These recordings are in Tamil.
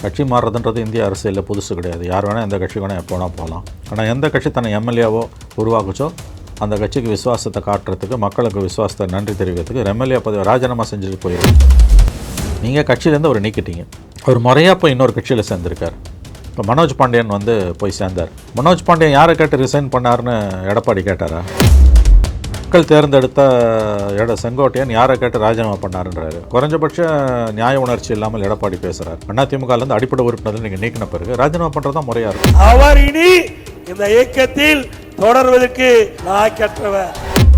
கட்சி மாறுறதுன்றது இந்திய அரசியலில் புதுசு கிடையாது. யார் வேணால் எந்த கட்சி வேணால் எப்போ வேணால் போகலாம். ஆனால் எந்த கட்சி தன்னை எம்எல்ஏவோ உருவாக்குச்சோ அந்த கட்சிக்கு விசுவாசத்தை காட்டுறதுக்கு, மக்களுக்கு விசுவாசத்தை நன்றி தெரிவிக்கிறதுக்கு எம்எல்ஏ பதவி ராஜினாமா செஞ்சுட்டு போயிடும். நீங்கள் கட்சியிலேருந்து அவர் நீக்கிட்டீங்க. அவர் முறையாக போய் இன்னொரு கட்சியில் சேர்ந்துருக்கார். இப்போ மனோஜ் பாண்டியன் போய் சேர்ந்தார். மனோஜ் பாண்டியன் யாரை கேட்டு ரிசைன் பண்ணார்னு எடப்பாடி கேட்டாரா? மக்கள் தேர்ந்தெடுத்த செங்கோட்டையன் யாரை கேட்டு ராஜினாமா பண்ணாருன்றாரு. குறைஞ்சபட்ச நியாய உணர்ச்சி இல்லாமல் எடப்பாடி பேசுகிறார். அதிமுகலேருந்து அடிப்படை உறுப்பினர்கள் நீங்கள் நீக்கின பிறகு ராஜினாமா பண்ணுறது தான் முறையாக இருக்கும். அவர் இனி இந்த இயக்கத்தில் தொடர்வதற்கு லாய்க்கற்றவர்.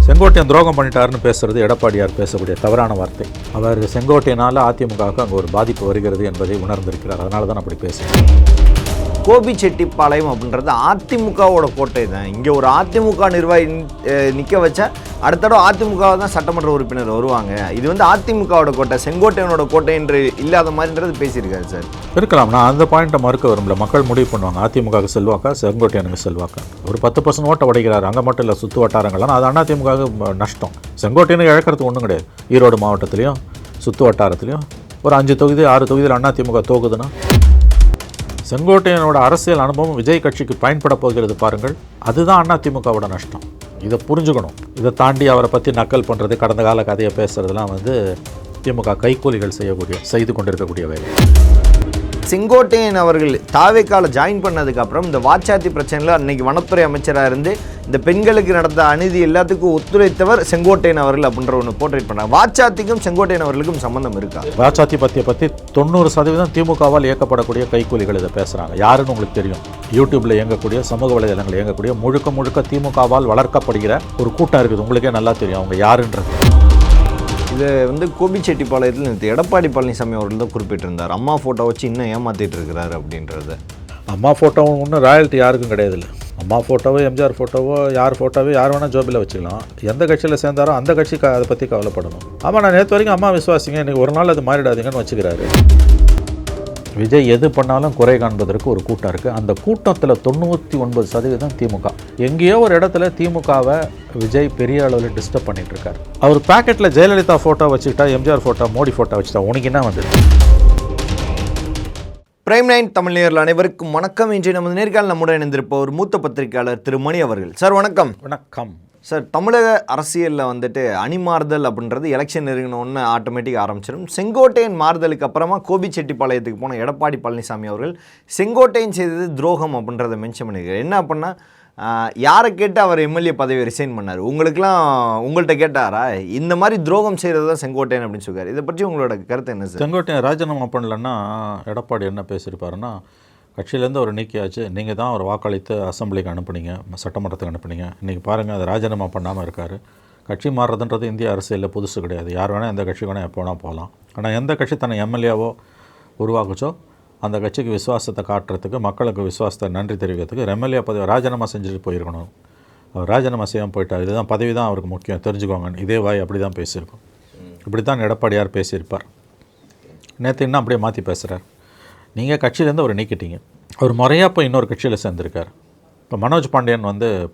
செங்கோட்டையன் துரோகம் பண்ணிட்டாருன்னு பேசுறது எடப்பாடியார் பேசக்கூடிய தவறான வார்த்தை. அவர் செங்கோட்டையனால் அதிமுகவுக்கு அங்கே ஒரு பாதிப்பு வருகிறது என்பதை உணர்ந்திருக்கிறார். அதனால தான் அப்படி பேசுகிறேன். கோபிச்செட்டிப்பாளையம் அப்படின்றது அதிமுகவோட கோட்டை தான். இங்கே ஒரு அதிமுக நிர்வாகி நிற்க வச்சா அடுத்த தடவை அதிமுக தான் சட்டமன்ற உறுப்பினர் வருவாங்க. இது அதிமுகவோட கோட்டை, செங்கோட்டையனோட கோட்டை என்று இல்லாத மாதிரின்றது பேசியிருக்காரு சார். இருக்கலாம். நான் அந்த பாயிண்ட்டை மறுக்க வரும்ல. மக்கள் முடிவு பண்ணுவாங்க. அதிமுகவுக்கு செல்வாக்கா, செங்கோட்டையனுக்கு செல்வாக்கா. ஒரு 10% ஓட்டை உடைக்கிறார். அங்கே மட்டும் இல்லை, சுற்று வட்டாரங்கள்லாம். அது அதிமுகவுக்கு நஷ்டம். செங்கோட்டையனுக்கு இழக்கிறதுக்கு ஒன்றும் கிடையாது. ஈரோடு மாவட்டத்திலையும் சுற்று வட்டாரத்துலையும் ஒரு 5 தொகுதி 6 தொகுதியில் அதிமுக தோக்குதுன்னா செங்கோட்டையனோட அரசியல் அனுபவம் விஜய் கட்சிக்கு பயன்பட போகிறது பாருங்கள். அதுதான் அதிமுகவோட நஷ்டம். இதை புரிஞ்சுக்கணும். இதை தாண்டி அவரை பற்றி நக்கல் பண்ணுறது, கடந்த கால கதையை பேசுகிறதுலாம் திமுக கைக்கூலிகள் செய்து கொண்டிருக்கக்கூடிய வேலை. செங்கோட்டையன் அவர்கள் தாவேக்கால ஜாயின் பண்ணதுக்கப்புறம் இந்த வாச்சாத்தி பிரச்சனையில் அன்னைக்கு வனத்துறை அமைச்சராக இருந்து இந்த பெண்களுக்கு நடந்த அநீதி எல்லாத்துக்கும் ஒத்துழைத்தவர் செங்கோட்டையன் அவர்கள் அப்படின்ற ஒன்று போர்ட்ரேட் பண்ணாங்க. வாச்சாத்திக்கும் செங்கோட்டையன் அவர்களுக்கும் சம்பந்தம் இருக்கா? வாச்சாத்தி பற்றி 90% திமுகவால் இயக்கப்படக்கூடிய கைக்கூலிகள் இதை பேசுகிறாங்க. யாருன்னு உங்களுக்கு தெரியும். யூடியூப்பில் இயங்கக்கூடிய, சமூக வலைதளங்கள் இயங்கக்கூடிய முழுக்க திமுகவால் வளர்க்கப்படுகிற ஒரு கூட்டம் இருக்குது. உங்களுக்கே நல்லா தெரியும் அவங்க யாருன்றது. இதை கோபிச்செட்டிப்பாளையத்தில் எடப்பாடி பழனிசாமி அவர்கள் தான் குறிப்பிட்டிருந்தார். அம்மா ஃபோட்டோ வச்சு இன்னும் ஏமாற்றிட்டு இருக்கிறாரு அப்படின்றத. அம்மா ஃபோட்டோவும் ஒன்றும் ராயல்ட்டி யாருக்கும் கிடையாதுல்ல. அம்மா ஃபோட்டோவோ எம்ஜிஆர் ஃபோட்டோவோ யார் ஃபோட்டோவோ யார் வேணால் ஜோபியில் வச்சுக்கலாம். எந்த கட்சியில் சேர்ந்தாரோ அந்த கட்சி அதை பற்றி கவலைப்படணும். ஆமாம், நான் நேற்று வரைக்கும் அம்மா விசுவாசிங்க, இன்றைக்கி ஒரு நாள் அது மாறிடாதீங்கன்னு வச்சுக்கிறாரு. விஜய் எது பண்ணாலும் குறை காண்பதற்கு ஒரு கூட்டம் இருக்குது. அந்த கூட்டத்தில் 99% திமுக. எங்கேயோ ஒரு இடத்துல திமுகவை விஜய் பெரிய அளவில் டிஸ்டர்ப் பண்ணிட்டு இருக்காரு. அவர் பேக்கெட்டில் ஜெயலலிதா ஃபோட்டோ வச்சுக்கிட்டா, எம்ஜிஆர் ஃபோட்டோ, மோடி ஃபோட்டோ வச்சுட்டா உனக்கு என்ன வந்தது? பிரைம் 9 தமிழ் நேயர்கள் அனைவருக்கும் வணக்கம். இன்று நமது நேர்காணல் நம்முடன் இணைந்திருப்பவர் மூத்த பத்திரிகையாளர் திரு மணி அவர்கள். சார் வணக்கம். வணக்கம் சார். தமிழக அரசியலில் அணி மாறுதல் அப்படின்றது எலெக்ஷன் நெருங்கினோன்னு ஆட்டோமேட்டிக் ஆரம்பிச்சிடும். செங்கோட்டையன் மாறுதலுக்கு அப்புறமா கோபிச்செட்டிப்பாளையத்துக்கு போன எடப்பாடி பழனிசாமி அவர்கள் செங்கோட்டையன் செய்தது துரோகம் அப்படின்றத மென்ஷன் பண்ணியிருக்காரு. என்ன அப்படின்னா, யாரை கேட்டு அவர் எம்எல்ஏ பதவியை ரிசைன் பண்ணார்? உங்கள்கிட்ட கேட்டாரா? இந்த மாதிரி துரோகம் செய்கிறது தான் செங்கோட்டையன் அப்படின்னு சொல்கிறார். இதை பற்றி உங்களோட கருத்து என்ன சார்? செங்கோட்டையன் ராஜினாமா பண்ணலன்னா எடப்பாடி என்ன பேசியிருப்பாருன்னா, கட்சியிலேருந்து அவர் நீக்கியாச்சு, நீங்கள் தான் அவர் வாக்களித்து அசம்பிளிக்கு அனுப்புனீங்க, சட்டமன்றத்துக்கு அனுப்புனீங்க, இன்றைக்கி பாருங்கள் அதை ராஜினாமா பண்ணாமல் இருக்கார். கட்சி மாறுறதுன்றது இந்திய அரசியலில் புதுசு கிடையாது. யார் வேணால் எந்த கட்சி வேணால் எப்போ வேணால் போகலாம். ஆனால் எந்த கட்சி தன்னை எம்எல்ஏவோ உருவாக்குச்சோ அந்த கட்சிக்கு விசுவாசத்தை காட்டுறதுக்கு, மக்களுக்கு விசுவாசத்தை நன்றி தெரிவிக்கிறதுக்கு எம்எல்ஏ பதவி ராஜினாமா செஞ்சுட்டு போயிருக்கணும். அவர் ராஜினாமா செய்யாமல் போயிட்டார். இதுதான் பதவி தான் அவருக்கு முக்கியம், தெரிஞ்சுக்கோங்க. இதே வாய் அப்படி தான் பேசியிருக்கோம். இப்படி தான் எடப்பாடியார் பேசியிருப்பார். நேற்று இன்னும் அப்படியே மாற்றி பேசுகிறார். நீங்கள் கட்சியிலேருந்து அவர் நீக்கிட்டீங்க. அவர் முறையாக போய் இன்னொரு கட்சியில் சேர்ந்துருக்கார். இப்போ மனோஜ் பாண்டியன்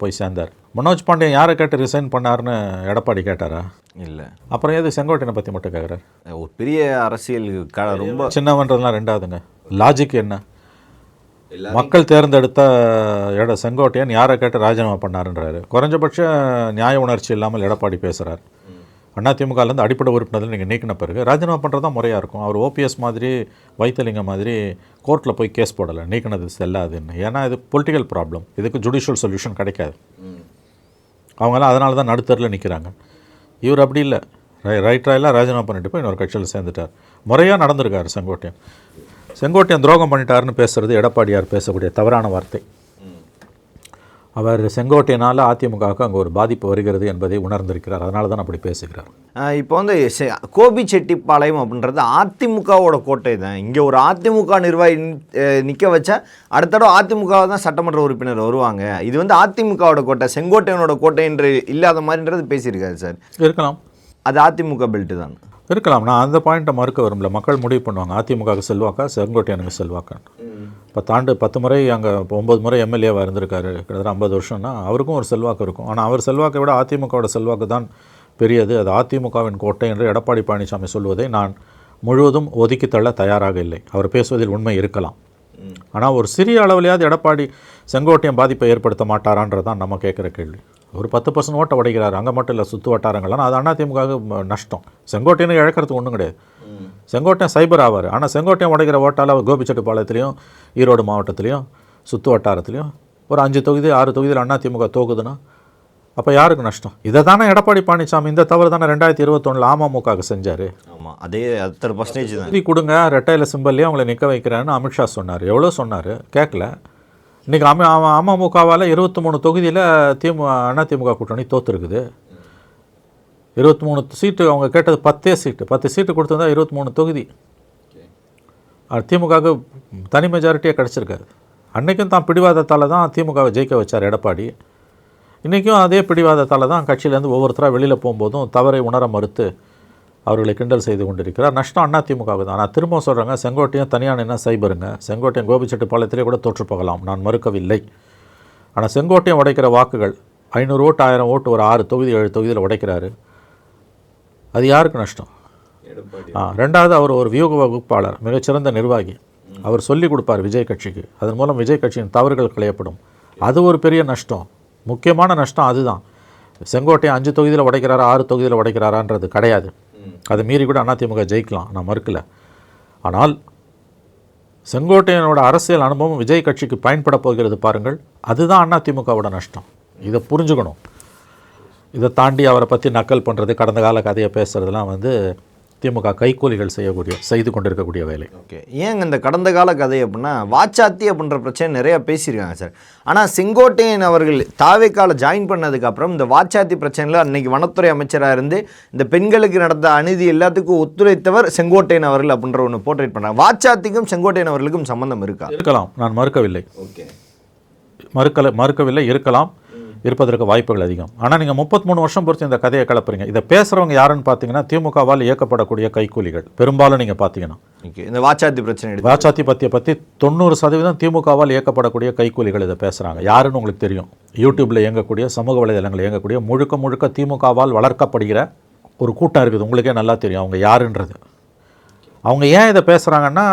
போய் சேர்ந்தார். மனோஜ் பாண்டியன் யாரை கேட்டு ரிசைன் பண்ணார்னு எடப்பாடி கேட்டாரா? இல்லை. அப்புறம் எது செங்கோட்டையனை பற்றி மட்டும் கேட்குறாரு? ஒரு பெரிய அரசியல் ரொம்ப சின்னவன்றதுலாம் ரெண்டாவதுங்க. லாஜிக் என்ன? மக்கள் தேர்ந்தெடுத்த செங்கோட்டையன் யாரை கேட்டு ராஜினாமா பண்ணாருன்றாரு. குறைஞ்சபட்ச நியாய உணர்ச்சி இல்லாமல் எடப்பாடி பேசுகிறார். அதிமுகலேருந்து அடிப்படை உறுப்பினர்கள் நீங்கள் நீக்கின பிறகு ராஜினாமா பண்ணுறது தான் முறையாக இருக்கும். அவர் ஓபிஎஸ் மாதிரி, வைத்திலிங்கம் மாதிரி கோர்ட்டில் போய் கேஸ் போடலை, நீக்கினது செல்லாதுன்னு. ஏன்னா இது பொலிட்டிக்கல் ப்ராப்ளம். இதுக்கு ஜுடிஷியல் சொல்யூஷன் கிடைக்காது. அவங்களாம் அதனால தான் நடுத்தரில் நிற்கிறாங்க. இவர் அப்படி இல்லை. ரைட்டராக ராஜினாமா பண்ணிட்டு போய் இன்னொரு கட்சியில் சேர்ந்துட்டார். முறையாக நடந்திருக்காரு செங்கோட்டையன். செங்கோட்டையன் துரோகம் பண்ணிட்டாருன்னு பேசுகிறது எடப்பாடியார் பேசக்கூடிய தவறான வார்த்தை. அவர் செங்கோட்டையனால் அதிமுகவுக்கு அங்கே ஒரு பாதிப்பு வருகிறது என்பதை உணர்ந்திருக்கிறார். அதனால தான் அப்படி பேசுகிறார். இப்போ கோபிச்செட்டிப்பாளையம் அப்படின்றது அதிமுகவோட கோட்டை தான். இங்கே ஒரு அதிமுக நிர்வாகி நிற்க வச்சா அடுத்த தடவை அதிமுக தான் சட்டமன்ற உறுப்பினர் வருவாங்க. இது அதிமுகவோட கோட்டை, செங்கோட்டையனோட கோட்டை என்று இல்லாத மாதிரின்றது பேசியிருக்காரு சார். இருக்கலாம். அது அதிமுக பெல்ட்டு தான். இருக்கலாம். நான் அந்த பாயிண்ட்டை மறுக்க வரும்ல. மக்கள் முடிவு பண்ணுவாங்க. அதிமுகவுக்கு செல்வாக்கா, செங்கோட்டையனுக்கு செல்வாக்கா. 10 முறை அங்கே 9 முறை எம்எல்ஏவாக இருந்திருக்காரு. கிட்டத்தட்ட 50 வருஷம்னா அவருக்கும் ஒரு செல்வாக்கு இருக்கும். ஆனால் அவர் செல்வாக்கை விட அதிமுகவோட செல்வாக்கு தான் பெரியது. அது அதிமுகவின் கோட்டை என்று எடப்பாடி பழனிசாமி சொல்வதை நான் முழுவதும் ஒதுக்கி தள்ள தயாராக இல்லை. அவர் பேசுவதில் உண்மை இருக்கலாம். ஆனால் ஒரு சிறிய அளவிலையாவது எடப்பாடி செங்கோட்டையன் பாதிப்பை ஏற்படுத்த மாட்டாரான்றது தான் நம்ம கேட்குற கேள்வி. ஒரு 10% ஓட்டை உடைக்கிறார், அங்கே மட்டும் இல்லை சுற்று வட்டாரங்கள்லாம். அது அதிமுக நஷ்டம். செங்கோட்டையனை இழக்கிறதுக்கு ஒன்றும் கிடையாது. செங்கோட்டையன் சைபர் ஆவார். ஆனால் செங்கோட்டையன் உடைக்கிற ஓட்டால் கோபிச்செட்டிப்பாளையத்துலேயும் ஈரோடு மாவட்டத்துலேயும் சுற்று வட்டாரத்துலேயும் ஒரு 5 தொகுதி 6 தொகுதியில் அதிமுக தோக்குதுன்னா அப்போ யாருக்கு நஷ்டம்? இதை தானே எடப்பாடி பழனிசாமி இந்த தவறு தானே 2021 அமமுகவுக்கு செஞ்சார். ஆமாம், அதே 30% தான். நிதி கொடுங்க, ரெட்டையில சிம்பல்லையே அவங்களை நிற்க வைக்கிறேன்னு அமித்ஷா சொன்னார். எவ்வளோ சொன்னார், கேட்கல. இன்றைக்கி அமமுகவால் 23 தொகுதியில் அதிமுக கூட்டணி தோற்றுருக்குது. 23 சீட்டு, அவங்க கேட்டது 10 சீட்டு. 10 சீட்டு கொடுத்துருந்தா 23 தொகுதி. திமுகவுக்கு தனி மெஜாரிட்டியாக கிடச்சிருக்காரு. அன்றைக்கும் தான் பிடிவாதத்தால் தான் திமுகவை ஜெயிக்க வச்சார் எடப்பாடி. இன்றைக்கும் அதே பிடிவாதத்தால் தான் கட்சியிலேருந்து ஒவ்வொருத்தராக வெளியில் போகும்போதும் தவறை உணர மறுத்து அவர்களை கிண்டல் செய்து கொண்டிருக்கிறார். நஷ்டம் அதிமுகவுக்கு தான். நான் திரும்ப சொல்கிறேங்க, செங்கோட்டையன் தனியாக என்ன சைபருங்க. செங்கோட்டையன் கோபிச்செட்டிப்பாளையத்திலே கூட தோற்று போகலாம், நான் மறுக்கவில்லை. ஆனால் செங்கோட்டையன் உடைக்கிற வாக்குகள் 500 ஓட்டு 1000 ஓட்டு ஒரு 6 தொகுதி 7 தொகுதியில் உடைக்கிறாரு. அது யாருக்கு நஷ்டம்? ரெண்டாவது, அவர் ஒரு வியூக வகுப்பாளர், மிகச்சிறந்த நிர்வாகி. அவர் சொல்லிக் கொடுப்பார் விஜய் கட்சிக்கு. அதன் மூலம் விஜய் கட்சியின் தவறுகள் களையப்படும். அது ஒரு பெரிய நஷ்டம், முக்கியமான நஷ்டம். அதுதான் செங்கோட்டையன் 5 தொகுதியில் உடைக்கிறாரா 6 தொகுதியில் உடைக்கிறாரான்றது கிடையாது. அதை மீறி கூட அதிமுக ஜெயிக்கலாம், நான் மறுக்கல. ஆனால் செங்கோட்டையனோட அரசியல் அனுபவம் விஜய் கட்சிக்கு பயன்பட போகிறது பாருங்கள், அதுதான் அதிமுகவோட நஷ்டம். இதை புரிஞ்சுக்கணும். இதை தாண்டி அவரை பற்றி நக்கல் பண்ணுறது, கடந்த கால கதையை பேசுகிறதுலாம் திமுக கைக்கூலிகள் செய்து கொண்டிருக்கக்கூடிய வேலை. ஓகே, ஏங்க இந்த கடந்த கால கதை அப்படின்னா வாச்சாத்தி அப்படின்ற பிரச்சனை நிறையா பேசியிருக்காங்க சார். ஆனால் செங்கோட்டையன் அவர்கள் தாவேக்கால ஜாயின் பண்ணதுக்கப்புறம் இந்த வாச்சாத்தி பிரச்சனையில் அன்னைக்கு வனத்துறை அமைச்சராக இருந்து இந்த பெண்களுக்கு நடந்த அநீதி எல்லாத்துக்கும் ஒத்துழைத்தவர் செங்கோட்டையன் அவர்கள் அப்படின்ற ஒன்று போர்ட்ரேட் பண்ணுறாங்க. வாச்சாத்திக்கும் செங்கோட்டையன் அவர்களுக்கும் சம்பந்தம் இருக்கா? இருக்கலாம், நான் மறுக்கவில்லை. ஓகே, மறுக்கவில்லை, இருக்கலாம், இருப்பதற்கு வாய்ப்புகள் அதிகம். ஆனால் நீங்கள் 33 வருஷம் பொறுத்து இந்த கதையை கிளப்புறீங்க. இதை பேசுகிறவங்க யாருன்னு பார்த்தீங்கன்னா திமுகவால் இயக்கப்படக்கூடிய கைக்கூலிகள் பெரும்பாலும். நீங்கள் பார்த்தீங்கன்னா இந்த வாச்சாத்தி பிரச்சனை, வாச்சாத்தி பற்றி 90% திமுகவால் இயக்கப்படக்கூடிய கைக்கூலிகள் இதை பேசுகிறாங்க. யாருன்னு உங்களுக்கு தெரியும். யூடியூப்பில் இயங்கக்கூடிய, சமூக வலைதளங்கள் இயங்கக்கூடிய, முழுக்க திமுகவால் வளர்க்கப்படுகிற ஒரு கூட்டம் இருக்குது. உங்களுக்கே நல்லா தெரியும் அவங்க யாருன்றது. அவங்க ஏன் இதை பேசுகிறாங்கன்னா,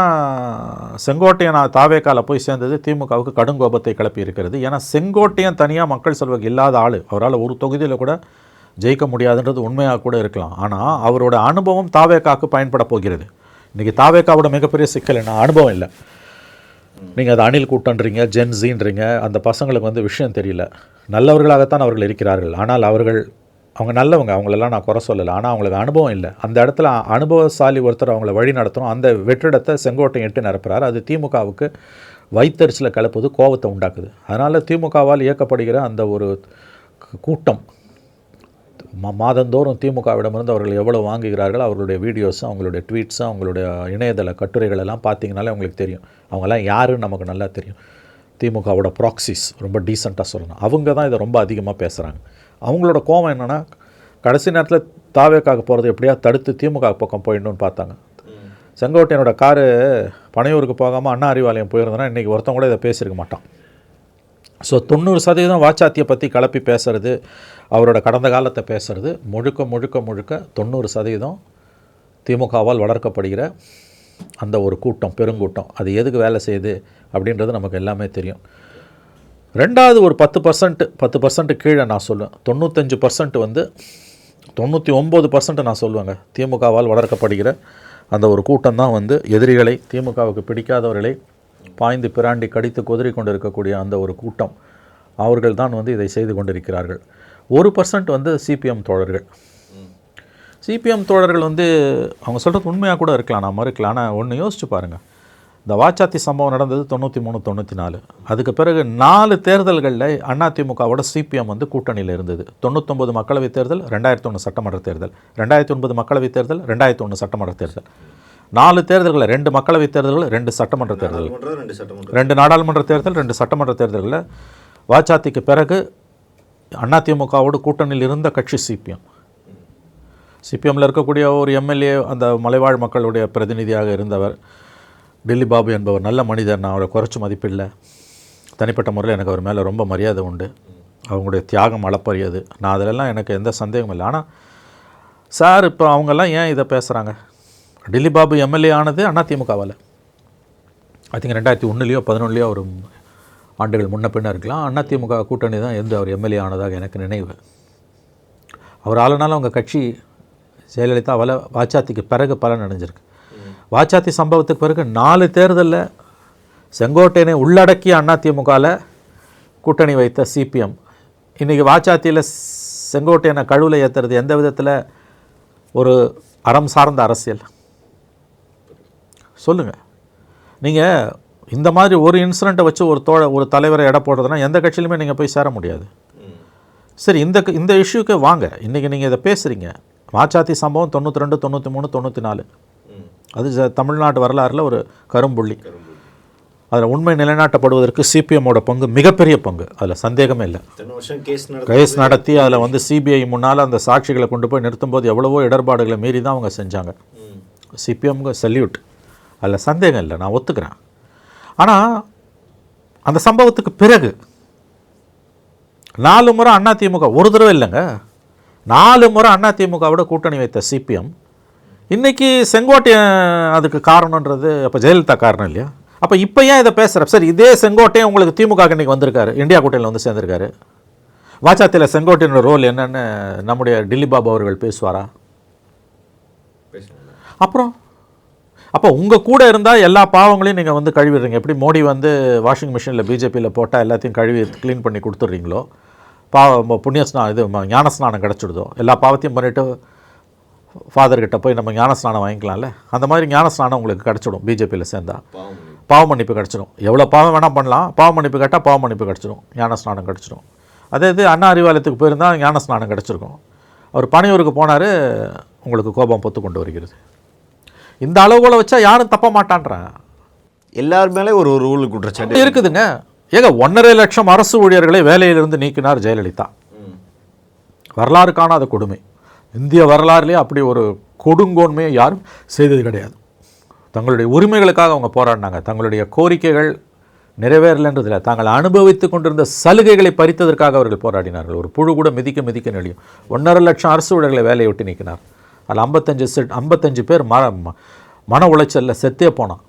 செங்கோட்டையன் தாவேக்கால போய் சேர்ந்தது திமுகவுக்கு கடும் கோபத்தை கிளப்பி இருக்கிறது. ஏன்னா செங்கோட்டையன் தனியாக மக்கள் செல்வாக்கு இல்லாத ஆள், அவரால் ஒரு தொகுதியில் கூட ஜெயிக்க முடியாதுன்றது உண்மையாக கூட இருக்கலாம். ஆனால் அவரோட அனுபவம் தாவேக்காவுக்கு பயன்பட போகிறது. இன்றைக்கி தாவேக்காவோட மிகப்பெரிய சிக்கல் என்ன? அனுபவம் இல்லை. நீங்கள் அது அணில் கூட்டன்றீங்க, ஜென்ஸின்றீங்க. அந்த பசங்களுக்கு விஷயம் தெரியல. நல்லவர்களாகத்தான் அவர்கள் இருக்கிறார்கள். ஆனால் அவங்க நல்லவங்க, அவங்களெல்லாம் நான் குறை சொல்லலை. ஆனால் அவங்களுக்கு அனுபவம் இல்லை. அந்த இடத்துல அனுபவசாலி ஒருத்தர் அவங்கள வழி நடத்தணும். அந்த வெற்றிடத்தை செங்கோட்டையன் எட்டு நிரப்புறாரு. அது திமுகவுக்கு வைத்தறிச்சில் கலப்புது, கோபத்தை உண்டாக்குது. அதனால் திமுகவால் இயக்கப்படுகிற அந்த ஒரு கூட்டம் மாதந்தோறும் திமுகவிடமிருந்து அவர்கள் எவ்வளோ வாங்குகிறார்கள், அவர்களுடைய வீடியோஸும் அவங்களுடைய ட்வீட்ஸும் அவங்களுடைய இணையதள கட்டுரைகள் எல்லாம் பார்த்தீங்கனாலே உங்களுக்கு தெரியும். அவங்கெல்லாம் யாருன்னு நமக்கு நல்லா தெரியும். திமுகவோட ப்ராக்சிஸ், ரொம்ப டீசெண்டாக சொல்லணும். அவங்க தான் இதை ரொம்ப அதிகமாக பேசுகிறாங்க. அவங்களோட கோபம் என்னென்னா, கடைசி நேரத்தில் தாவேக்காக போகிறது எப்படியா தடுத்து திமுக பக்கம் போயிடணும்னு பார்த்தாங்க. செங்கோட்டையனோட காரு பனையூருக்கு போகாமல் அண்ணா அறிவாலயம் போயிருந்தோன்னா இன்றைக்கி ஒருத்தவங்க கூட இதை பேசியிருக்க மாட்டான். ஸோ 90% வாச்சாத்தியை பற்றி கலப்பி பேசுகிறது, அவரோட கடந்த காலத்தை பேசுகிறது முழுக்க 90% திமுகவால் வளர்க்கப்படுகிற அந்த ஒரு கூட்டம், பெருங்கூட்டம். அது எதுக்கு வேலை செய்யுது அப்படின்றது நமக்கு எல்லாமே தெரியும். ரெண்டாவது ஒரு 10% கீழே நான் சொல்லுவேன். 95% 99% நான் சொல்லுவேங்க, திமுகவால் வளர்க்கப்படுகிற அந்த ஒரு கூட்டம் தான் எதிரிகளை, திமுகவுக்கு பிடிக்காதவர்களை பாய்ந்து பிராண்டி கடித்து கொதிரி கொண்டு இருக்கக்கூடிய அந்த ஒரு கூட்டம். அவர்கள் தான் இதை செய்து கொண்டிருக்கிறார்கள். 1% சிபிஎம் தோழர்கள். சிபிஎம் தோழர்கள் அவங்க சொல்கிறது உண்மையாக கூட இருக்கலாம், நான் மறுக்கலாம். ஆனால் ஒன்று யோசிச்சு பாருங்கள். இந்த வாச்சாத்தி சம்பவம் நடந்தது 93, 94. அதுக்கு பிறகு 4 தேர்தல்களில் அதிமுகவோட சிபிஎம் கூட்டணியில் இருந்தது. 99 மக்களவைத் தேர்தல், 2001 சட்டமன்ற தேர்தல், 2009 மக்களவைத் தேர்தல், 2001 சட்டமன்ற தேர்தல். 4 தேர்தல்களில் 2 மக்களவைத் தேர்தல்கள், 2 சட்டமன்ற தேர்தல், 2 நாடாளுமன்ற தேர்தல், 2 சட்டமன்ற தேர்தல்களில் வாச்சாத்திக்கு பிறகு அதிமுகவோடு கூட்டணியில் இருந்த கட்சி சிபிஎம். சிபிஎம்மில் இருக்கக்கூடிய ஒரு எம்எல்ஏ, அந்த மலைவாழ் மக்களுடைய பிரதிநிதியாக இருந்தவர் டில்லி பாபு என்பவர், நல்ல மனிதர். நான் அவரை குறைச்சி மதிப்பில்லை. தனிப்பட்ட முறையில் எனக்கு அவர் மேலே ரொம்ப மரியாதை உண்டு. அவங்களுடைய தியாகம் அளப்பரியது. நான் அதிலெல்லாம் எனக்கு எந்த சந்தேகமும் இல்லை. ஆனால் சார் இப்போ அவங்கெல்லாம் ஏன் இதை பேசுகிறாங்க? டில்லி பாபு எம்எல்ஏ ஆனது அதிமுகவால். ஐ திங்க் 2001 11 ஒரு ஆண்டுகள் முன்ன பின்ன இருக்கலாம். அதிமுக கூட்டணி தான் எந்த அவர் எம்எல்ஏ ஆனதாக எனக்கு நினைவு. அவர் ஆளுனாலும் அவங்க கட்சி ஜெயலலிதா வாச்சாத்திக்கு பிறகு பலன் அடைஞ்சிருக்கு. வாச்சாத்தி சம்பவத்துக்கு பிறகு 4 தேர்தலில் செங்கோட்டையனை உள்ளடக்கிய அதிமுகவில் கூட்டணி வைத்த சிபிஎம் இன்றைக்கி வாச்சாத்தியில் செங்கோட்டையனை கழுவில் ஏற்றுறது எந்த விதத்தில் ஒரு அறம் சார்ந்த அரசியல் சொல்லுங்கள். நீங்கள் இந்த மாதிரி ஒரு இன்சிடெண்ட்டை வச்சு ஒரு தலைவரை எடை போடுறதுனா எந்த கட்சியிலுமே நீங்கள் போய் சேர முடியாது. சரி, இந்த இஷ்யூக்கு வாங்க. இன்றைக்கி நீங்கள் இதை பேசுகிறீங்க. வாச்சாத்தி சம்பவம் 92, 93, 94 அது தமிழ்நாட்டு வரலாறில் ஒரு கரும்புள்ளி. அதில் உண்மை நிலைநாட்டப்படுவதற்கு சிபிஎம்மோட பங்கு மிகப்பெரிய பங்கு, அதில் சந்தேகமே இல்லை. கேஸ் நடத்தி அதில் சிபிஐ முன்னால் அந்த சாட்சிகளை கொண்டு போய் நிறுத்தும்போது எவ்வளவோ இடர்பாடுகளை மீறி தான் அவங்க செஞ்சாங்க. சிபிஎம்க்கு சல்யூட், அதில் சந்தேகம் இல்லை, நான் ஒத்துக்கிறேன். ஆனால் அந்த சம்பவத்துக்கு பிறகு 4 முறை அதிமுக, ஒரு தடவை இல்லைங்க, 4 முறை அதிமுகவோட கூட்டணி வைத்த சிபிஎம் இன்றைக்கி செங்கோட்டையன் அதுக்கு காரணன்றது அப்போ ஜெயலலிதா காரணம் இல்லையா? அப்போ இப்போ ஏன் இதை பேசுகிற? சரி, இதே செங்கோட்டையன் உங்களுக்கு திமுக இன்றைக்கி வந்திருக்காரு, இந்தியா கூட்டணியில் வந்து சேர்ந்திருக்காரு. வாச்சாத்தியில் செங்கோட்டையனோட ரோல் என்னன்னு நம்முடைய டில்லி பாபு அவர்கள் பேசுவாரா? அப்புறம் அப்போ உங்கள் கூட இருந்தால் எல்லா பாவங்களையும் நீங்கள் வந்து கழுவிடுறீங்க. எப்படி மோடி வந்து வாஷிங் மிஷினில் பிஜேபியில் போட்டால் எல்லாத்தையும் கழுவி க்ளீன் பண்ணி கொடுத்துட்றீங்களோ, புண்ணியஸ்நானம் ஞானஸ்நானம் கிடச்சிடுதோ, எல்லா பாவத்தையும் பண்ணிவிட்டு ஃபாதர்கிட்ட போய் நம்ம ஞானஸ்நானம் வாங்கிக்கலாம்ல, அந்த மாதிரி ஞானஸ்நானம் உங்களுக்கு கிடச்சிடும். பிஜேபியில் சேர்ந்தால் பாவ மன்னிப்பு கிடச்சிடும். எவ்வளோ பாவம் வேணால் பண்ணலாம், பாவ மன்னிப்பு கேட்டால் பாவ மன்னிப்பு கிடச்சிடும், ஞானஸ்நானம் கிடச்சிடும். அதே இது அண்ணா அறிவாலயத்துக்கு போயிருந்தால் ஞானஸ்நானம் கிடச்சிருக்கும். அவர் பனையூருக்கு போனார், உங்களுக்கு கோபம் பொத்து கொண்டு வருகிறது. இந்த அளவுகளை வச்சா யாரும் தப்ப மாட்டான்றான். எல்லார் மேலே ஒரு ரூல் குற்றச்சாட்டு இருக்குதுங்க. ஏங்க 1.5 லட்சம் அரசு ஊழியர்களை வேலையிலிருந்து நீக்கினார் ஜெயலலிதா. வரலாறு காணாத கொடுமை. இந்திய வரலாறுலேயே அப்படி ஒரு கொடுங்கோன்மையை யாரும் செய்தது கிடையாது. தங்களுடைய உரிமைகளுக்காக அவங்க போராடினாங்க. தங்களுடைய கோரிக்கைகள் நிறைவேறலைன்றதில் தாங்கள் அனுபவித்து கொண்டிருந்த சலுகைகளை பறித்ததற்காக அவர்கள் போராடினார்கள். ஒரு புழு கூட மிதிக்க நெளியும். 1.5 லட்சம் அரசு ஊழியர்களை வேலையை விட்டு நீக்கினார். அதில் 55 பேர் மன உளைச்சலில் செத்தே போனான்.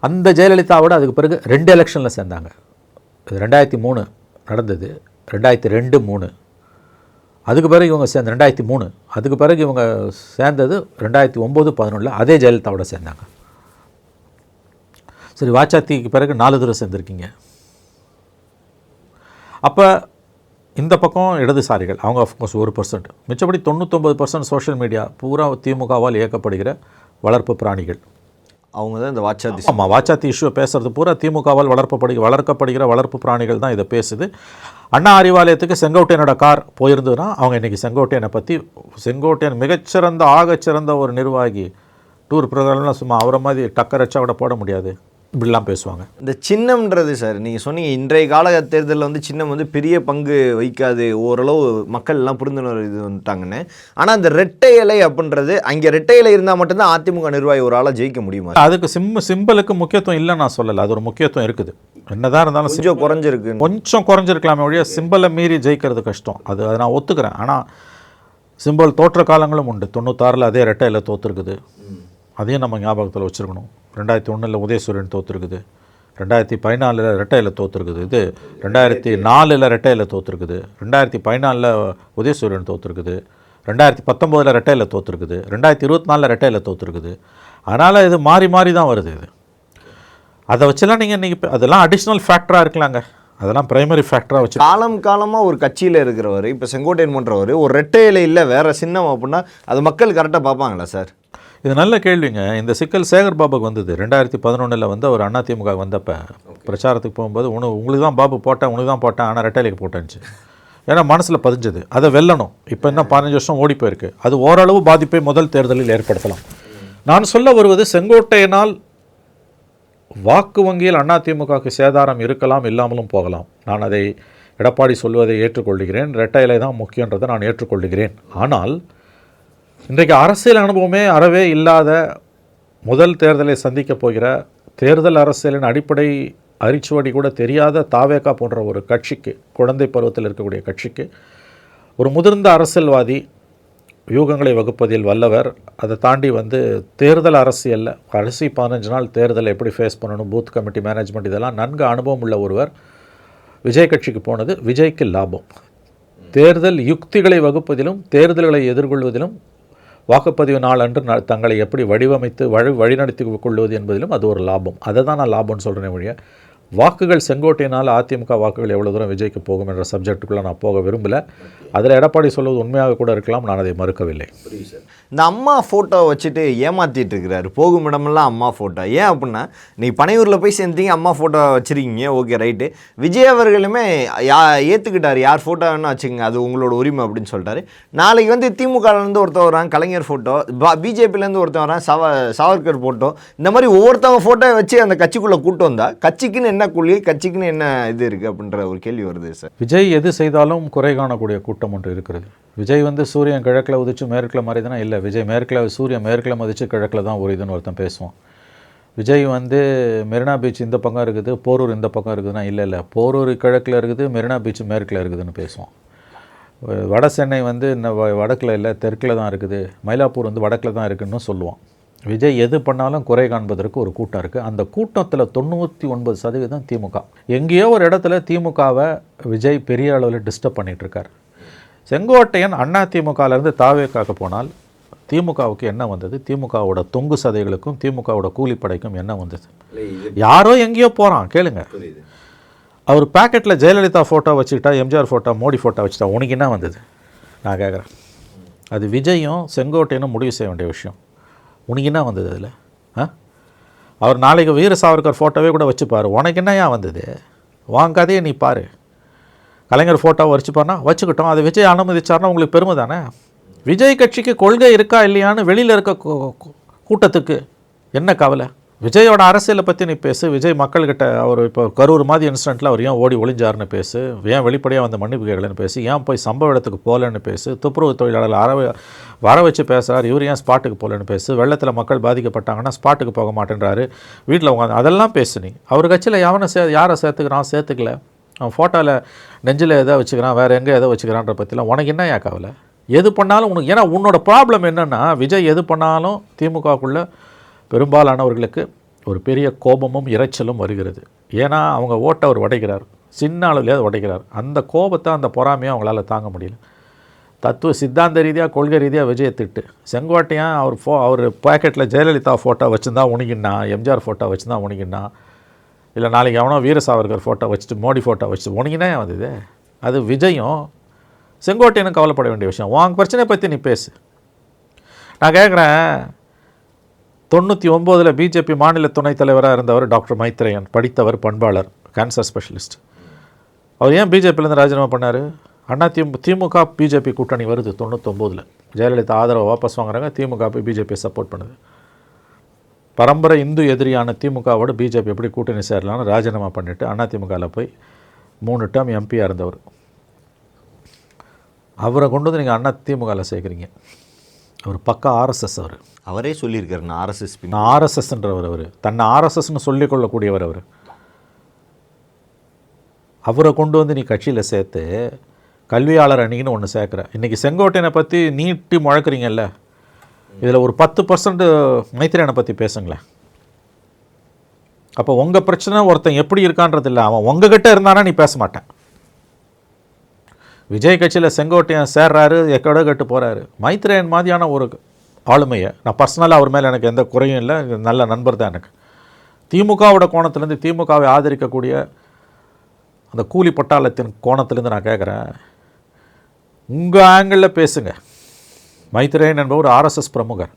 அந்த ஜெயலலிதாவோட அதுக்கு பிறகு 2 எலெக்ஷனில் சேர்ந்தாங்க. இது 2003 நடந்தது, 2002, 2003. அதுக்கு பிறகு இவங்க சேர்ந்த 2003. அதுக்கு பிறகு இவங்க சேர்ந்தது 2009, 2011 அதே ஜெயலலிதாவோட சேர்ந்தாங்க. சரி, வாச்சாத்திக்கு பிறகு 4 தடவை சேர்ந்துருக்கீங்க. அப்போ இந்த பக்கம் இடதுசாரிகள் அவங்க ஆஃப்கோர்ஸ் 1%, மிச்சப்படி 99% சோஷியல் மீடியா பூரா திமுகவால் இயக்கப்படுகிற வளர்ப்பு பிராணிகள். அவங்க தான் இந்த வாச்சாத்தி. ஆமாம், வாச்சாத்தி இஷ்யூவை பேசுறது பூரா திமுகவால் வளர்க்கப்படுகிற வளர்ப்பு பிராணிகள் தான் இதை பேசுது. அண்ணா அறிவாலயத்துக்கு செங்கோட்டையனோட கார் போயிருந்ததுன்னா அவங்க இன்றைக்கி செங்கோட்டையனை பற்றி, செங்கோட்டையன் மிகச்சிறந்த ஆகச்சிறந்த ஒரு நிர்வாகி, டூர் ப்ரோக்ராம்லாம் சும்மா அவரை மாதிரி டக்கர் வச்சா கூட போட முடியாது, இப்படிலாம் பேசுவாங்க. இந்த சின்னம்ன்றது சார், நீங்கள் சொன்னீங்க இன்றைய கால தேர்தலில் வந்து சின்னம் வந்து பெரிய பங்கு வைக்காது, ஓரளவு மக்கள் எல்லாம் புரிந்துணர்வு இது வந்துட்டாங்கன்னு. ஆனால் இந்த ரெட்டை இலை அப்படின்றது, அங்கே ரெட்டை இலை இருந்தால் மட்டும்தான் அதிமுக நிர்வாகி ஒரு ஆளாக ஜெயிக்க முடியுமா? அதுக்கு சிம்பிளுக்கு முக்கியத்துவம் இல்லை நான் சொல்லலை, அது ஒரு முக்கியத்துவம் இருக்குது. என்னதான் இருந்தாலும் கொஞ்சம் குறைஞ்சிருக்கலாமே ஒழிய சிம்பிளை மீறி ஜெயிக்கிறது கஷ்டம். அது நான் ஒத்துக்கிறேன். ஆனால் சிம்பிள் தோற்ற காலங்களும் உண்டு. 96 அதே ரெட்டை இலை தோற்றுருக்குது, அதையும் நம்ம ஞாபகத்தில் வச்சுருக்கணும். 2001 உதயசூரியன் தோற்றுருக்குது, 2014 ரெட்டையில் தோற்றுருக்குது, இது 2004 ரெட்டையில் தோற்றுருக்குது, 2014 உதயசூரியன் தோற்றுருக்குது, 2019 ரெட்டையில் தோற்றுருக்குது, 2024 ரெட்டையில் தோற்றுருக்குது. அதனால் இது மாறி மாறி தான் வருது. இது அதை வச்சுலாம் நீங்கள் இன்றைக்கி அதெல்லாம் அடிஷ்னல் ஃபேக்டராக இருக்கலாங்க, அதெல்லாம் பிரைமரி ஃபேக்டராக வச்சு காலமாக ஒரு கட்சியில் இருக்கிறவர் இப்போ செங்கோட்டையன் பண்ணுறவர் ஒரு ரெட்டை இலை இல்லை வேறு சின்னம் அப்படின்னா அது மக்கள் கரெக்டாக பார்ப்பாங்களா சார்? இது நல்ல கேள்விங்க. இந்த சிக்கல் சேகர் பாபுக்கு வந்தது 2011 வந்து அவர் அதிமுக வந்தப்போ பிரச்சாரத்துக்கு போகும்போது உங்களுக்கு தான் பாபு போட்டேன், உனக்கு தான் போட்டேன், ஆனால் ரெட்டைலைக்கு போட்டேன்ச்சு. ஏன்னா மனசில் பதிஞ்சது, அதை வெல்லணும். இப்போ என்ன 15 வருஷம் ஓடி போயிருக்கு, அது ஓரளவு பாதிப்பை முதல் தேர்தலில் ஏற்படுத்தலாம். நான் சொல்ல வருவது, செங்கோட்டையனால் வாக்கு வங்கியில் அதிமுகவுக்கு சேதாரம் இருக்கலாம், இல்லாமலும் போகலாம். நான் அதை எடப்பாடி சொல்வதை ஏற்றுக்கொள்கிறேன். ரெட்டை இலை தான் முக்கியன்றதை நான் ஏற்றுக்கொள்கிறேன். ஆனால் இன்றைக்கு அரசியல் அனுபவமே அறவே இல்லாத, முதல் தேர்தலை சந்திக்கப் போகிற, தேர்தல் அரசியலின் அடிப்படை அரிச்சுவடி கூட தெரியாத தாவேகா போன்ற ஒரு கட்சிக்கு, குழந்தை பருவத்தில் இருக்கக்கூடிய கட்சிக்கு ஒரு முதிர்ந்த அரசியல்வாதி யூகங்களை வகுப்பதில் வல்லவர். அதை தாண்டி தேர்தல் அரசியலில் கடைசி 15 நாள் தேர்தலை எப்படி ஃபேஸ் பண்ணணும், பூத் கமிட்டி மேனேஜ்மெண்ட், இதெல்லாம் நன்கு அனுபவம் உள்ள ஒருவர் விஜய் கட்சிக்கு போனது விஜய்க்கு லாபம். தேர்தல் யுக்திகளை வகுப்பதிலும் தேர்தல்களை எதிர்கொள்வதிலும் வாக்குப்பதிவு நாள் அன்று தங்களை எப்படி வடிவமைத்து வழிநடத்தி கொள்வது என்பதிலும் அது ஒரு லாபம். அதை தான் நான் லாபம்னு சொல்கிறேன் வழிய வாக்குகள் செங்கோட்டையினால் அதிமுக வாக்குகள் எவ்வளோ தூரம் விஜய்க்கு போகும் என்ற சப்ஜெக்டுக்குள்ளே நான் போக விரும்பலை. அதில் எடப்பாடி சொல்வது உண்மையாக கூட இருக்கலாம், நான் அதை மறுக்கவில்லை. இந்த அம்மா ஃபோட்டோ வச்சுட்டு ஏமாற்றிட்டு இருக்கிறாரு, போகும் இடமெல்லாம் அம்மா ஃபோட்டோ. ஏன் அப்படின்னா நீ பனையூரில் போய் சேர்ந்தீங்க, அம்மா ஃபோட்டோ வச்சுருக்கீங்க, ஓகே ரைட்டு. விஜய் அவர்களுமே ஏற்றுக்கிட்டார், யார் ஃபோட்டோ வேணால் வச்சுக்கோங்க, அது உங்களோட உரிமை அப்படின்னு சொல்லிட்டாரு. நாளைக்கு திமுகலேருந்து ஒருத்தர் வரான் கலைஞர் ஃபோட்டோ, பிஜேபியிலேருந்து ஒருத்தர் வரான் சாவர்கர் ஃபோட்டோ, இந்த மாதிரி ஒவ்வொருத்தவங்க ஃபோட்டோ வச்சு அந்த கட்சிக்குள்ளே கூட்டு வந்தால் கட்சிக்குன்னு என்ன கொள்கை, கட்சிக்குன்னு என்ன இது இருக்குது அப்படின்ற ஒரு கேள்வி வருது சார். விஜய் எது செய்தாலும் குறை காணக்கூடிய கூட்டம் ஒன்று இருக்கிறது. விஜய் சூரியன் கிழக்கில் உதிச்சு மேற்கில் மறைதுனா இல்லை, விஜய் சூரியன் மேற்கில் மதிச்சு கிழக்கில் தான் உரியுதுன்னு ஒருத்தன் பேசுவான். விஜய் மெரினா பீச் இந்த பக்கம் இருக்குது, போரூர் இந்த பக்கம் இருக்குதுன்னா இல்லை போரூர் கிழக்கில் இருக்குது, மெரினா பீச் மேற்கில் இருக்குதுன்னு பேசுவான். வட சென்னை வடக்கில் இல்லை தெற்கில் தான் இருக்குது, மயிலாப்பூர் வடக்கில் தான் இருக்குதுன்னு சொல்லுவான். விஜய் எது பண்ணாலும் குறை காண்பதற்கு ஒரு கூட்டம் இருக்குது. அந்த கூட்டத்தில் 99% திமுக. எங்கேயோ ஒரு இடத்துல திமுகவை விஜய் பெரிய அளவில் டிஸ்டர்ப் பண்ணிகிட்ருக்கார். செங்கோட்டையன் அதிமுகலேருந்து தாவேக்காக போனால் திமுகவுக்கு என்ன வந்தது, திமுகவோட தொங்கு சதைகளுக்கும் திமுகவோட கூலிப்படைக்கும் என்ன வந்தது? யாரோ எங்கேயோ போகிறான், கேளுங்க. அவர் பேக்கெட்டில் ஜெயலலிதா ஃபோட்டோ வச்சுக்கிட்டா, எம்ஜிஆர் ஃபோட்டோ, மோடி ஃபோட்டோ வச்சுட்டா, உனக்கு என்ன வந்தது நான் கேட்குறேன். அது விஜயும் செங்கோட்டையனும் முடிவு செய்ய வேண்டிய விஷயம். உனக்கு என்ன வந்தது அதில்? அவர் நாளைக்கு வீர சாவர்கர் ஃபோட்டோவே கூட வச்சுப்பார், உனக்கு என்ன ஏன் வந்தது? வாங்க கதையை நீ பாரு. கலைஞர் ஃபோட்டோவை வச்சுப்பார்னா வச்சுக்கிட்டோம், அதை விஜய் அனுமதிச்சார்னா உங்களுக்கு பெருமை தானே. விஜய் கட்சிக்கு கொள்கை இருக்கா இல்லையான்னு வெளியில் இருக்க கூட்டத்துக்கு என்ன கவலை? விஜயோட அரசியலை பற்றி நீ பேசு. விஜய் மக்கள்கிட்ட அவர் இப்போ கரூர் மாதிரி இன்சிடெண்ட்டில் அவர் ஏன் ஓடி ஒளிஞ்சாருன்னு பேசு, ஏன் வெளிப்படையாக மன்னிப்பு கேட்கலன்னு பேசு, ஏன் போய் சம்பவ இடத்துக்கு போகலன்னு பேசு, துப்புரவு தொழிலாளர்கள் வர வச்சு பேசுகிறார், இவர் ஏன் ஸ்பாட்டுக்கு போகலன்னு பேசு, வெள்ளத்தில் மக்கள் பாதிக்கப்பட்டாங்கன்னா ஸ்பாட்டுக்கு போக மாட்டேன்றாரு, வீட்டில் உட்காந்து அதெல்லாம் பேசு. நீ அவர் கட்சியில் யாரை சேர்த்துக்கிறான், சேர்த்துக்கல, அவன் ஃபோட்டோவில் நெஞ்சில் எதை வச்சுக்கிறான், வேறு எங்கே எதை வச்சுக்கிறான்ற பற்றிலாம் உனக்கு என்ன ஏன் கவலை? எது பண்ணாலும் உனக்கு, ஏன்னா உன்னோட ப்ராப்ளம் என்னென்னா விஜய் எது பண்ணாலும் திமுகக்குள்ளே பெரும்பாலானவர்களுக்கு ஒரு பெரிய கோபமும் இறைச்சலும் வருகிறது. ஏன்னா அவங்க ஓட்டை அவர் உடைக்கிறார், சின்ன அளவுலையாவது உடைக்கிறார். அந்த கோபத்தை அந்த பொறாமையாக அவங்களால தாங்க முடியல. தத்துவ சித்தாந்த ரீதியாக கொள்கை ரீதியாக விஜயை திட்டு. செங்கோட்டையன் அவர் பாக்கெட்டில் ஜெயலலிதா ஃபோட்டோ வச்சுருந்தா உனிக்கின்னா, எம்ஜிஆர் ஃபோட்டோ வச்சுருந்தா உனிக்கின்னா, இல்லை நாளைக்கு எவனோ வீர சாவர்கர் ஃபோட்டோ வச்சுட்டு மோடி ஃபோட்டோ வச்சுட்டு உனிக்கினா வந்தது. அது விஜயும் செங்கோட்டையனும் கவலைப்பட வேண்டிய விஷயம். உன் பிரச்சனையை பற்றி நீ பேசு. நான் கேட்குறேன், 99 பிஜேபி மாநில துணைத் தலைவராக இருந்தவர் டாக்டர் மைத்ரேயன், படித்தவர், பண்பாளர், கேன்சர் ஸ்பெஷலிஸ்ட். அவர் ஏன் பிஜேபியிலேருந்து ராஜினாமா பண்ணார்? திமுக பிஜேபி கூட்டணி வருது 99. ஜெயலலிதா ஆதரவை வாபஸ் வாங்குறாங்க, திமுக போய் பிஜேபியை சப்போர்ட் பண்ணுது. பரம்பரை இந்து எதிரியான திமுகவோட பிஜேபி எப்படி கூட்டணி சேரலான்னு ராஜினாமா பண்ணிவிட்டு அதிமுகவில் போய் 3 டேர்ம் எம்பியாக இருந்தவர். அவரை கொண்டு நீங்கள் அதிமுகவில் சேர்க்குறீங்க. அவர் பக்கா ஆர்எஸ்எஸ். அவரே சொல்லியிருக்காரு, நான் ஆர்எஸ்எஸ்ன்றவர். அவர் தன்னை ஆர்எஸ்எஸ்ன்னு சொல்லிக்கொள்ளக்கூடியவர். அவரை கொண்டு நீ கட்சியில் சேர்த்து கல்வியாளர் அணின்னு ஒன்று சேர்க்குற. இன்றைக்கி செங்கோட்டையனை பற்றி நீட்டி முழக்கிறீங்கல்ல, இதில் ஒரு 10% மைத்ரேயனை பற்றி பேசுங்களேன். அப்போ உங்கள் பிரச்சனை ஒருத்தன் எப்படி இருக்கான்றது இல்லை, அவன் உங்ககிட்ட இருந்தானா நீ பேச மாட்டேன். விஜய் கட்சியில் செங்கோட்டையன் சேர்றாரு, எக்கடோ கட்டு போகிறாரு. மைத்ரேயன் மாதிரியான ஒரு ஆளுமையை, நான் பர்சனலாக அவர் மேலே எனக்கு எந்த குறையும் இல்லை, நல்ல நண்பர் தான் எனக்கு. திமுகவோட கோணத்துலேருந்து திமுகவை ஆதரிக்கக்கூடிய அந்த கூலி பட்டாளத்தின் கோணத்துலேருந்து நான் கேட்குறேன், உங்கள் ஆங்கிளில் பேசுங்க. மைத்ரேயன் என்பவர் ஆர்எஸ்எஸ் பிரமுகர்.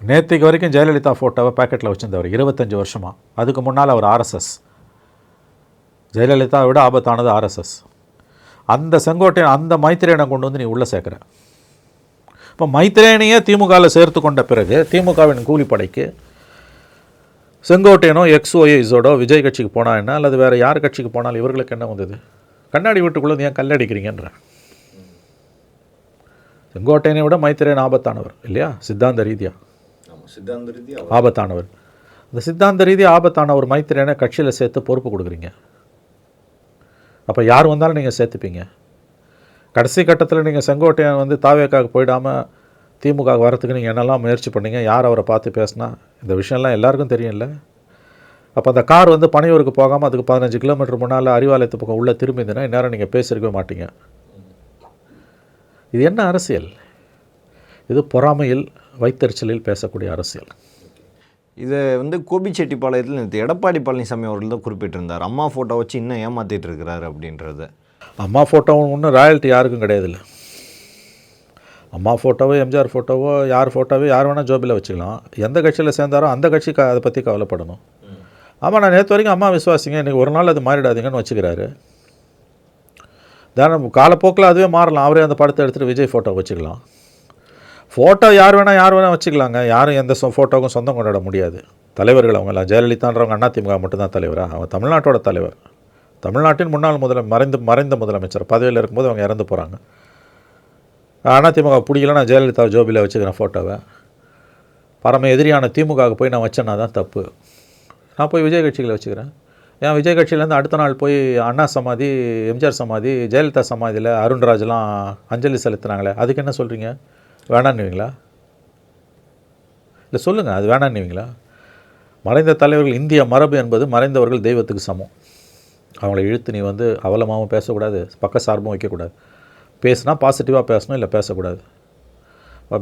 நேற்றுக்கு வரைக்கும் ஜெயலலிதா ஃபோட்டோவை பேக்கெட்டில் வச்சுருந்தவர் 25 வருஷமாக. அதுக்கு முன்னால் அவர் ஆர்எஸ்எஸ். ஜெயலலிதா விட ஆபத்தானது ஆர்எஸ்எஸ். அந்த செங்கோட்டையன், அந்த மைத்ரேயனை கொண்டு நீ உள்ளே சேர்க்குற. இப்போ மைத்ரேயனையே திமுகவில் சேர்த்து கொண்ட பிறகு திமுகவின் கூலிப்படைக்கு செங்கோட்டையனோ XOIஸோடோ விஜய் கட்சிக்கு போனால் என்ன, அல்லது வேறு யார் கட்சிக்கு போனாலும் இவர்களுக்கு என்ன வந்தது? கண்ணாடி வீட்டுக்குள்ளே ஏன் கல்லடிக்கிறீங்கன்ற. செங்கோட்டையனை விட மைத்ரேயன் ஆபத்தானவர் இல்லையா? சித்தாந்த ரீதியாக ஆபத்தானவர். இந்த சித்தாந்த ரீதியாக ஆபத்தான ஒரு மைத்ரேயனை கட்சியில் சேர்த்து பொறுப்பு கொடுக்குறீங்க. அப்போ யார் வந்தாலும் நீங்கள் சேர்த்துப்பீங்க. கடைசி கட்டத்தில் நீங்கள் செங்கோட்டையன் வந்து தாவேக்காக போயிடாமல் திமுக வரத்துக்கு நீங்கள் என்னெல்லாம் முயற்சி பண்ணீங்க, யார் அவரை பார்த்து பேசினா, இந்த விஷயம்லாம் எல்லாருக்கும் தெரியும்ல. அப்போ அந்த கார் வந்து பனையூருக்கு போகாமல் அதுக்கு 15 கிலோமீட்டர் முன்னால் அறிவாலயத்து பக்கம் உள்ளே திரும்பிதுன்னா இந்நேரம் நீங்கள் பேசியிருக்கவே மாட்டீங்க. இது என்ன அரசியல்? இது பொறாமையில் வைத்தறிச்சலில் பேசக்கூடிய அரசியல். இதை வந்து கோபிச்செட்டிப்பாளையத்தில் நேற்று எடப்பாடி பழனிசாமி அவர்கள் தான் குறிப்பிட்டிருந்தார். அம்மா ஃபோட்டோ வச்சு இன்னும் ஏமாற்றிட்டு இருக்கிறாரு அப்படின்றத. அம்மா ஃபோட்டோவும் ஒன்றும் ராயல்ட்டி யாருக்கும் கிடையாதுல்ல. அம்மா ஃபோட்டோவோ எம்ஜிஆர் ஃபோட்டோவோ யார் ஃபோட்டோவோ யார் வேணால் ஜோபியில் வச்சுக்கலாம். எந்த கட்சியில் சேர்ந்தாரோ அந்த கட்சி அதை பற்றி கவலைப்படணும். ஆமாம், நான் நேற்று வரைக்கும் அம்மா விசுவாசிங்க, இன்றைக்கி ஒரு நாள் அது மாறிடாதீங்கன்னு வச்சுக்கிறாரு. தானே காலப்போக்கில் அதுவே மாறலாம். அவரே அந்த படத்தை எடுத்துகிட்டு விஜய் ஃபோட்டோ வச்சுக்கலாம். ஃபோட்டோ யார் வேணால் வச்சுக்கலாங்க. யாரும் எந்த ஃபோட்டோவுக்கும் சொந்தம் கொண்டாட முடியாது. தலைவர்கள் அவங்களாம். ஜெயலலிதான்றவங்க அதிமுக மட்டும்தான் தலைவரா? அவங்க தமிழ்நாட்டோட தலைவர். தமிழ்நாட்டின் முன்னாள் மறைந்த முதலமைச்சர் பதவியில் இருக்கும்போது அவங்க இறந்து போகிறாங்க. அதிமுக பிடிக்கல, நான் ஜெயலலிதாவை ஜோபியில் வச்சுக்கிறேன் ஃபோட்டோவை. பரம எதிரியான திமுகவுக்கு போய் நான் வச்சேன்னா தான் தப்பு. நான் போய் விஜய் கட்சிகளை வச்சுக்கிறேன். ஏன் விஜய் கட்சியிலேருந்து அடுத்த நாள் போய் அண்ணா சமாதி, எம்ஜிஆர் சமாதி, ஜெயலலிதா சமாதியில் அருண்ராஜ்லாம் அஞ்சலி செலுத்துனாங்களே, அதுக்கு என்ன சொல்கிறீங்க? வேணான்னுவீங்களா? இல்லை சொல்லுங்கள், அது வேணான்னுவீங்களா? மறைந்த தலைவர்கள், இந்திய மரபு என்பது மறைந்தவர்கள் தெய்வத்துக்கு சமம். அவங்கள இழுத்து நீ வந்து அவலமாகவும் பேசக்கூடாது, பக்க சார்பும் வைக்கக்கூடாது. பேசுனா பாசிட்டிவாக பேசணும், இல்லை பேசக்கூடாது.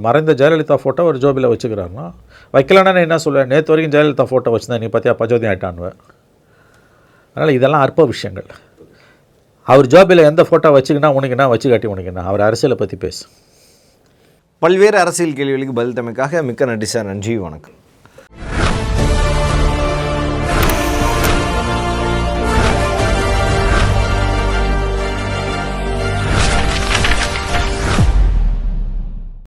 மறைந்த ஜெயலலிதா ஃபோட்டோ ஒரு ஜோபியில் வச்சுக்கிறாருன்னா வைக்கலன்னா நான் என்ன சொல்லுவேன்? நேற்று வரைக்கும் ஜெயலலிதா ஃபோட்டோ வச்சுருந்தேன், நீ பார்த்தியா பஜோதி ஆகிட்டான்னுவேன். அதனால் இதெல்லாம் அற்ப விஷயங்கள். அவர் ஜோபியில் எந்த ஃபோட்டோ வச்சுக்கினா உனக்குன்னா வச்சு காட்டி உனக்குன்னா அவர் அரசியலை பற்றி பேசு. பல்வேறு அரசியல் கேள்விகளுக்கு பதில் தமைக்காக மிக்க நன்றி சார். நன்றி, வணக்கம்.